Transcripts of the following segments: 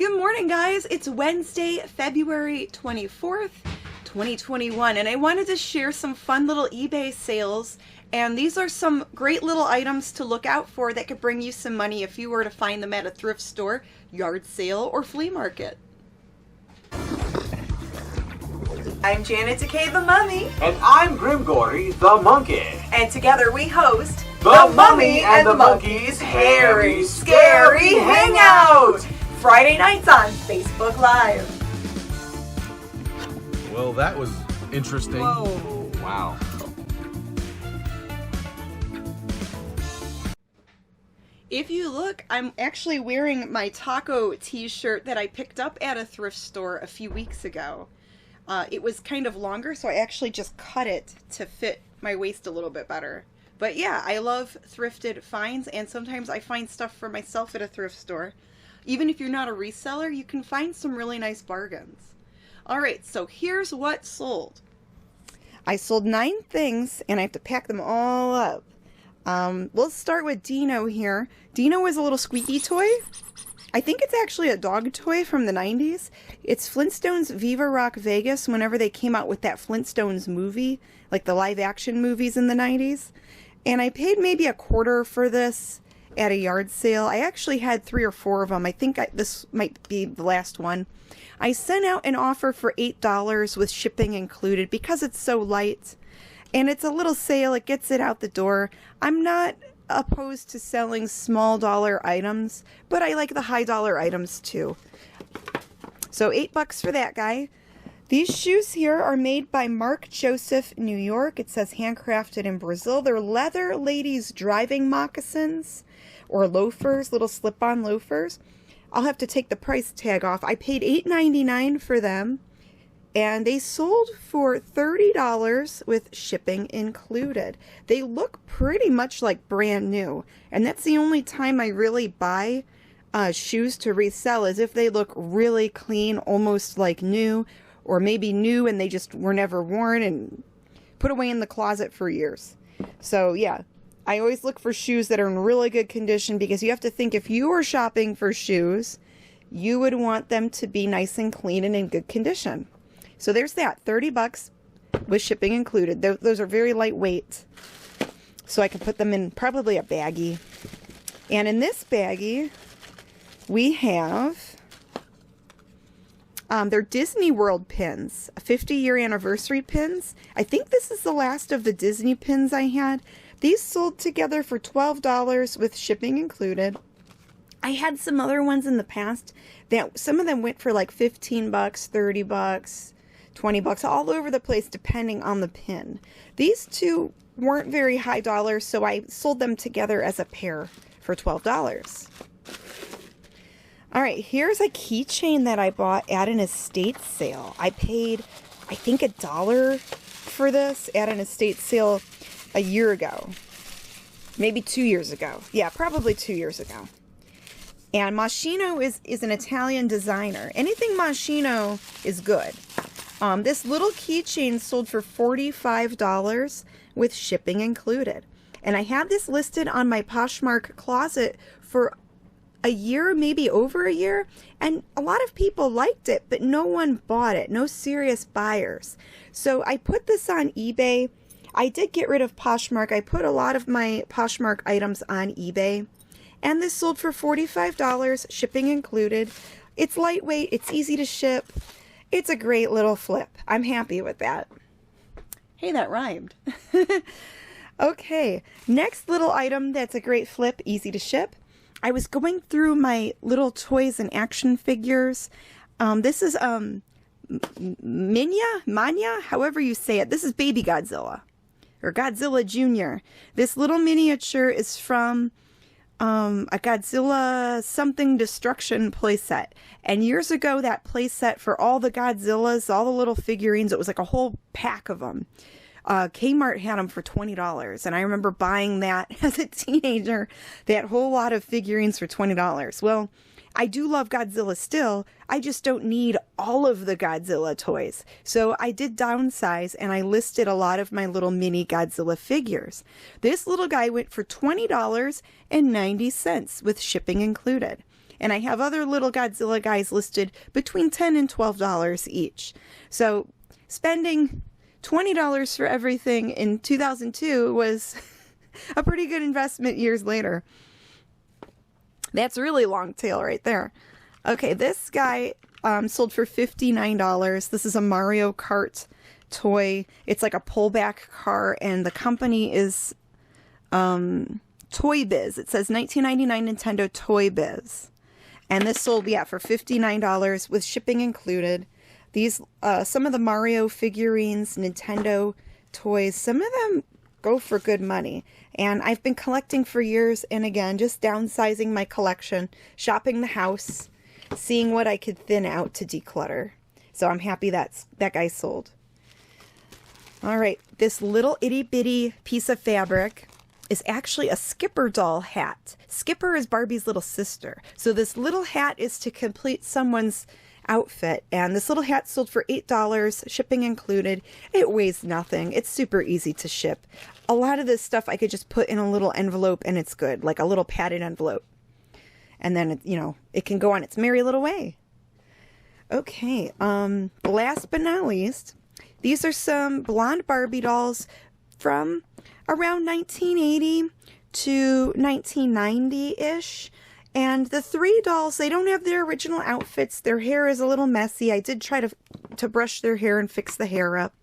Good morning, guys. It's Wednesday, February 24th, 2021, and I wanted to share some fun little eBay sales, and these are some great little items to look out for that could bring you some money if you were to find them at a thrift store, yard sale, or flea market. I'm Janet Decay the Mummy. And I'm Grimm Gorri the Monkey. And together we host The Mummy and the Monkey's Hairy Scary Hangover. Friday nights on Facebook Live. Well, that was interesting. Whoa. Wow. If you look, I'm actually wearing my taco t-shirt that I picked up at a thrift store a few weeks ago. It was kind of longer, so I actually just cut it to fit my waist a little bit better. But yeah, I love thrifted finds, and sometimes I find stuff for myself at a thrift store. Even if you're not a reseller, you can find some really nice bargains. Alright, so here's what sold. I sold 9 things, and I have to pack them all up. We'll start with Dino here. Dino is a little squeaky toy. I think it's actually a dog toy from the 90s. It's Flintstones Viva Rock Vegas whenever they came out with that Flintstones movie, like the live action movies in the 90s. And I paid maybe $1 for this at a yard sale. I actually had 3 or 4 of them. I think this might be the last one. I sent out an offer for $8 with shipping included because it's so light. And it's a little sale. It gets it out the door. I'm not opposed to selling small dollar items, but I like the high dollar items too. So $8 for that guy. These shoes here are made by Mark Joseph, New York. It says handcrafted in Brazil. They're leather ladies driving moccasins or loafers, little slip-on loafers. I'll have to take the price tag off. I paid $8.99 for them, and they sold for $30 with shipping included. They look pretty much like brand new, and that's the only time I really buy shoes to resell, is if they look really clean, almost like new, or maybe new and they just were never worn and put away in the closet for years. So yeah, I always look for shoes that are in really good condition, because you have to think, if you were shopping for shoes, you would want them to be nice and clean and in good condition. So there's that, $30 with shipping included. Those are very lightweight, so I can put them in probably a baggie. And in this baggie, we have they're Disney World pins, 50-year anniversary pins. I think this is the last of the Disney pins I had. These sold together for $12 with shipping included. I had some other ones in the past that some of them went for like $15, $30, $20, all over the place depending on the pin. These two weren't very high dollars, so I sold them together as a pair for $12. Alright, here's a keychain that I bought at an estate sale. I paid, I think, $1 for this at an estate sale a year ago. Maybe 2 years ago. Yeah, probably 2 years ago. And Moschino is an Italian designer. Anything Moschino is good. This little keychain sold for $45 with shipping included. And I had this listed on my Poshmark closet for a year, maybe over a year, and a lot of people liked it, but no one bought it. No serious buyers. So I put this on eBay. I did get rid of Poshmark. I put a lot of my Poshmark items on eBay, and this sold for $45, shipping included. It's lightweight, it's easy to ship. It's a great little flip. I'm happy with that. Hey, that rhymed. Okay, next little item that's a great flip, easy to ship. I was going through my little toys and action figures. This is Manya, however you say it. This is Baby Godzilla, or Godzilla Jr. This little miniature is from a Godzilla something destruction playset. And years ago, that playset for all the Godzillas, all the little figurines, it was like a whole pack of them. Kmart had them for $20, and I remember buying that as a teenager, that whole lot of figurines for $20. Well, I do love Godzilla still, I just don't need all of the Godzilla toys. So I did downsize, and I listed a lot of my little mini Godzilla figures. This little guy went for $20.90 with shipping included. And I have other little Godzilla guys listed between $10 and $12 each. So spending $20 for everything in 2002 was a pretty good investment years later. That's really long tail right there. Okay, this guy sold for $59. This is a Mario Kart toy. It's like a pullback car, and the company is Toy Biz. It says 1999 Nintendo Toy Biz. And this sold, yeah, for $59 with shipping included. These, some of the Mario figurines, Nintendo toys, some of them go for good money. And I've been collecting for years, and again, just downsizing my collection, shopping the house, seeing what I could thin out to declutter. So I'm happy that guy sold. All right, this little itty bitty piece of fabric is actually a Skipper doll hat. Skipper is Barbie's little sister. So this little hat is to complete someone's outfit. And this little hat sold for $8, shipping included. It weighs nothing. It's super easy to ship. A lot of this stuff I could just put in a little envelope and it's good, like a little padded envelope. And then, you know, it can go on its merry little way. Okay, last but not least, these are some blonde Barbie dolls from around 1980 to 1990-ish. And the three dolls, they don't have their original outfits. Their hair is a little messy. I did try to brush their hair and fix the hair up.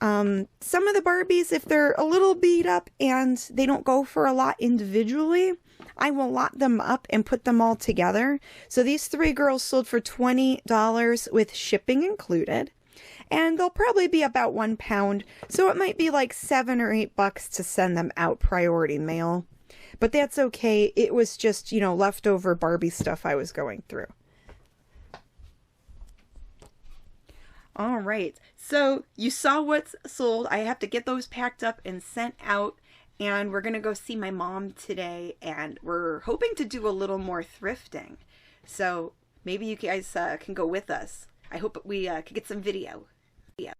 Some of the Barbies, if they're a little beat up and they don't go for a lot individually, I will lot them up and put them all together. So these three girls sold for $20 with shipping included. And they'll probably be about £1, so it might be like $7 or $8 to send them out priority mail. But that's okay. It was just, you know, leftover Barbie stuff I was going through. All right, so you saw what's sold. I have to get those packed up and sent out, and we're going to go see my mom today, and we're hoping to do a little more thrifting. So maybe you guys can go with us. I hope we can get some video. Yeah.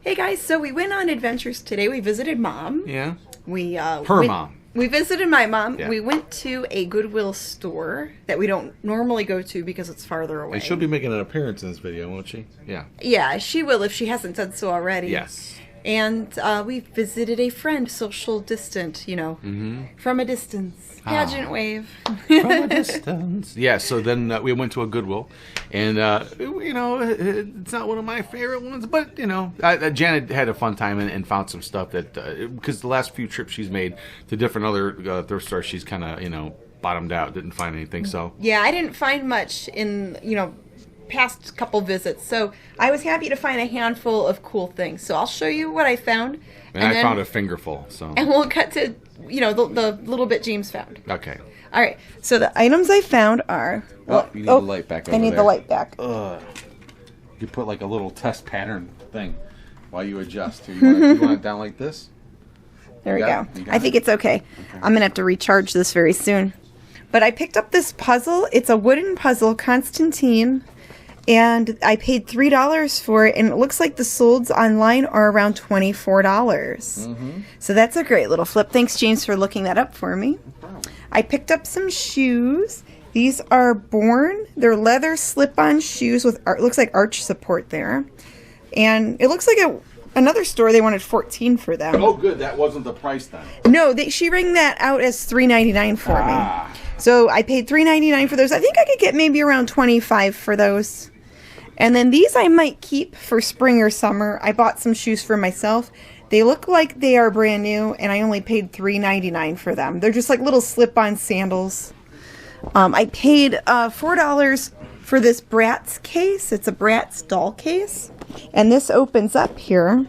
Hey guys, so we went on adventures today. We visited Mom. Yeah. Her mom. We visited my mom. Yeah. We went to a Goodwill store that we don't normally go to because it's farther away. And she'll be making an appearance in this video, won't she? Yeah. Yeah, she will if she hasn't done so already. Yes. And we visited a friend, social distant, you know, from a distance. Pageant wave. From a distance. Yeah, so then we went to a Goodwill. And, you know, it's not one of my favorite ones. But, you know, Janet had a fun time and found some stuff that, because the last few trips she's made to different other thrift stores, she's kind of, you know, bottomed out, didn't find anything. So yeah, I didn't find much in, you know, past couple visits, so I was happy to find a handful of cool things. So I'll show you what I found, and I found a fingerful. So and we'll cut to, you know, the little bit James found. Okay. All right. So the items I found are. Oh, you need the light back. I need the light back. You put like a little test pattern thing while you adjust. You want it down like this? There we go. I think it's okay. I'm gonna have to recharge this very soon. But I picked up this puzzle. It's a wooden puzzle, Constantine. And I paid $3 for it, and it looks like the solds online are around $24. So that's a great little flip. Thanks, James, for looking that up for me. I picked up some shoes. These are Born. They're leather slip-on shoes with looks like arch support there. And it looks like another store they wanted $14 for them. Oh, good. That wasn't the price then. No, she rang that out as $3.99 for me. So I paid $3.99 for those. I think I could get maybe around $25 for those. And then these I might keep for spring or summer. I bought some shoes for myself. They look like they are brand new, and I only paid $3.99 for them. They're just like little slip-on sandals. I paid $4 for this Bratz case. It's a Bratz doll case. And this opens up here.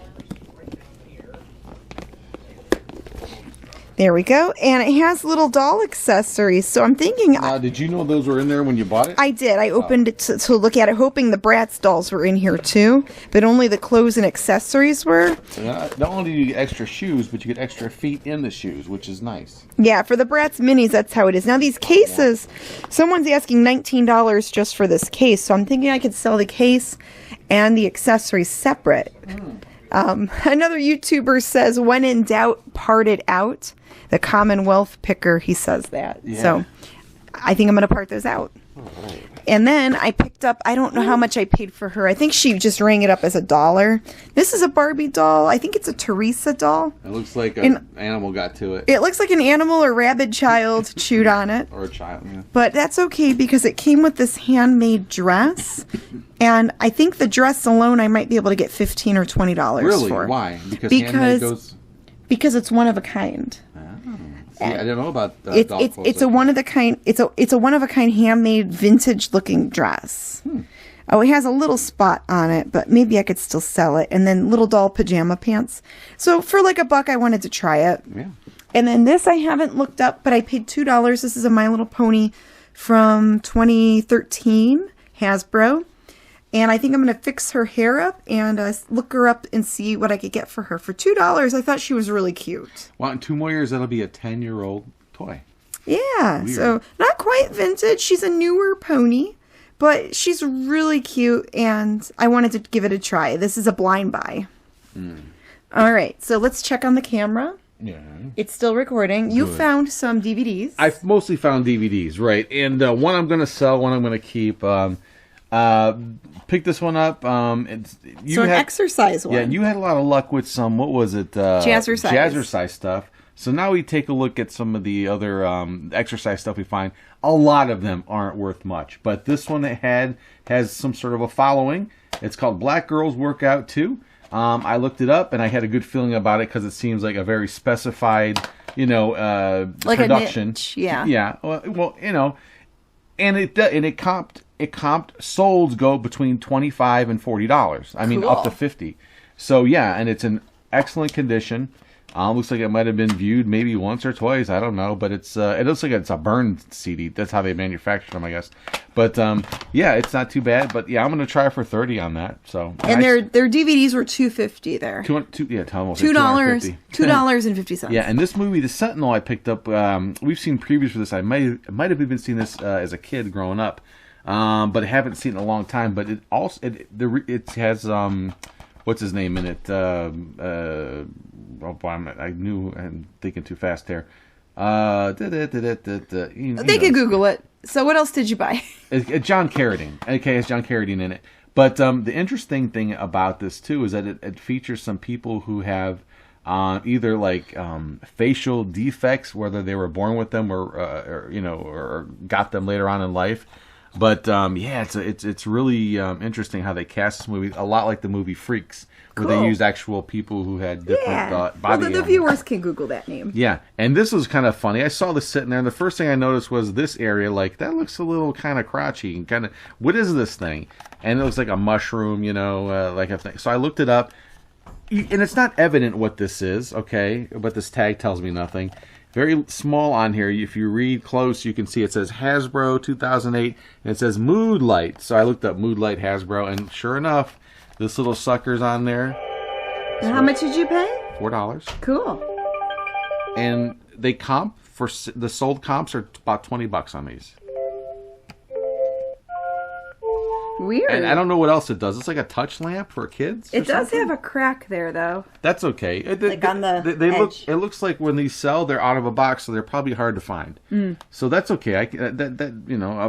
There we go. And it has little doll accessories. So I'm thinking... did you know those were in there when you bought it? I did. I opened it to look at it, hoping the Bratz dolls were in here too. But only the clothes and accessories were. Not only do you get extra shoes, but you get extra feet in the shoes, which is nice. Yeah, for the Bratz minis, that's how it is. Now these cases, someone's asking $19 just for this case. So I'm thinking I could sell the case and the accessories separate. Another YouTuber says, when in doubt, part it out. The Commonwealth picker, he says that. Yeah. So I think I'm going to part those out. Right. And then I picked up, I don't know how much I paid for her. I think she just rang it up as $1. This is a Barbie doll. I think it's a Teresa doll. It looks like an animal got to it. It looks like an animal or rabid child chewed on it. Or a child, yeah. But that's okay because it came with this handmade dress. And I think the dress alone I might be able to get $15 or $20 really? for. Why? Because it's one of a kind. See, I didn't know about it's a one of a kind. It's a one of a kind handmade vintage looking dress. Oh, it has a little spot on it, but maybe I could still sell it. And then little doll pajama pants. So for like $1, I wanted to try it. Yeah. And then this I haven't looked up, but I paid $2. This is a My Little Pony from 2013 Hasbro. And I think I'm going to fix her hair up and look her up and see what I could get for her. For $2, I thought she was really cute. Well, in 2 more years, that'll be a 10-year-old toy. Yeah, weird. So not quite vintage. She's a newer pony, but she's really cute, and I wanted to give it a try. This is a blind buy. All right, so let's check on the camera. Yeah. It's still recording. You found some DVDs. I've mostly found DVDs, right? And one I'm going to sell, one I'm going to keep. Pick this one up. An exercise one. Yeah, you had a lot of luck with some, what was it? Jazzercise stuff. So now we take a look at some of the other exercise stuff we find. A lot of them aren't worth much. But this one has some sort of a following. It's called Black Girls Workout 2. I looked it up, and I had a good feeling about it because it seems like a very specified, like production. A niche, yeah. Yeah, well, and it comped. It comped. Solds go between $25 and $40. I mean, up to $50. So yeah, and it's in excellent condition. Looks like it might have been viewed maybe once or twice. I don't know, but it looks like it's a burned CD. That's how they manufacture them, I guess. But yeah, it's not too bad. But yeah, I'm gonna try for $30 on that. So and their DVDs were $2.50 there. $2.50. Yeah, and this movie, The Sentinel, I picked up. We've seen previews for this. I might have even seen this as a kid growing up, but I haven't seen it in a long time. But it also it has what's his name in it? Oh boy, I'm thinking too fast here. They can Google it. So what else did you buy? John Carradine. Okay, it's John Carradine in it. But the interesting thing about this too is that it features some people who have either like facial defects, whether they were born with them or got them later on in life. But yeah, it's really interesting how they cast this movie a lot like the movie Freaks, where they used actual people who had different body. Well, the viewers can Google that name. Yeah, and this was kind of funny. I saw this sitting there, and the first thing I noticed was this area. Like, that looks a little kind of crotchy and kind of, what is this thing? And it looks like a mushroom, like a thing. So I looked it up, and it's not evident what this is, okay? But this tag tells me nothing. Very small on here. If you read close, you can see it says Hasbro 2008, and it says Mood Light. So I looked up Mood Light Hasbro, and sure enough, this little sucker's on there. And how much did you pay? $4. Cool. And they comp for the sold comps are about $20 on these. Weird. And I don't know what else it does. It's like a touch lamp for kids. It does have a crack there, though. That's okay. On the edge. It looks like when these sell, they're out of a box, so they're probably hard to find. So that's okay.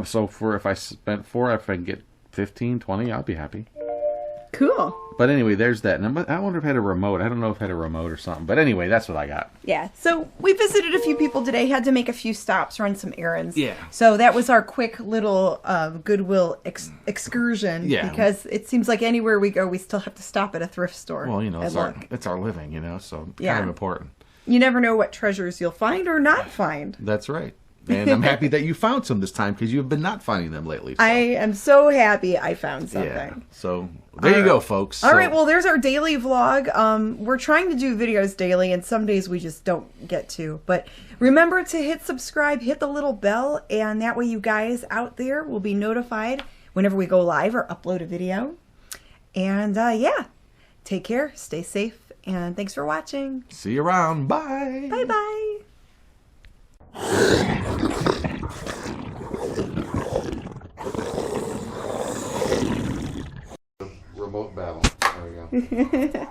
So if I spent $4, if I can get 15, 20, I'll be happy. Cool. But anyway, there's that. And I wonder if it had a remote. I don't know if it had a remote or something. But anyway, that's what I got. Yeah. So we visited a few people today. Had to make a few stops, run some errands. Yeah. So that was our quick little Goodwill excursion. Yeah. Because it seems like anywhere we go, we still have to stop at a thrift store. Well, it's our living, so kind of important. You never know what treasures you'll find or not find. That's right. And I'm happy that you found some this time because you've been not finding them lately. So. I am so happy I found something. Yeah. So there you go, folks. All right. Well, there's our daily vlog. We're trying to do videos daily, and some days we just don't get to. But remember to hit subscribe, hit the little bell, and that way you guys out there will be notified whenever we go live or upload a video. And yeah, take care, stay safe, and thanks for watching. See you around. Bye. Bye-bye. Remote battle. There we go.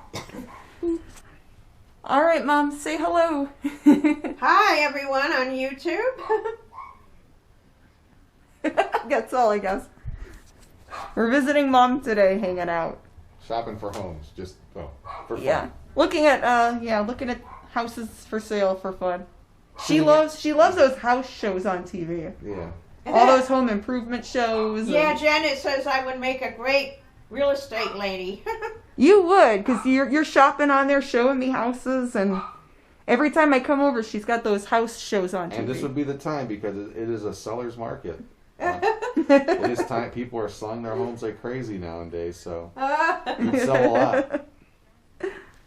All right, Mom, say hello. Hi, everyone on YouTube. That's all, I guess. We're visiting Mom today, hanging out. Shopping for homes, just for fun. Yeah, looking at houses for sale for fun. She loves those house shows on TV. Yeah. All those home improvement shows. Yeah, Janet says I would make a great real estate lady. You would, because you're shopping on there, showing me houses, and every time I come over, she's got those house shows on TV. And this would be the time because it is a seller's market. It is time. People are selling their homes like crazy nowadays, so you sell a lot.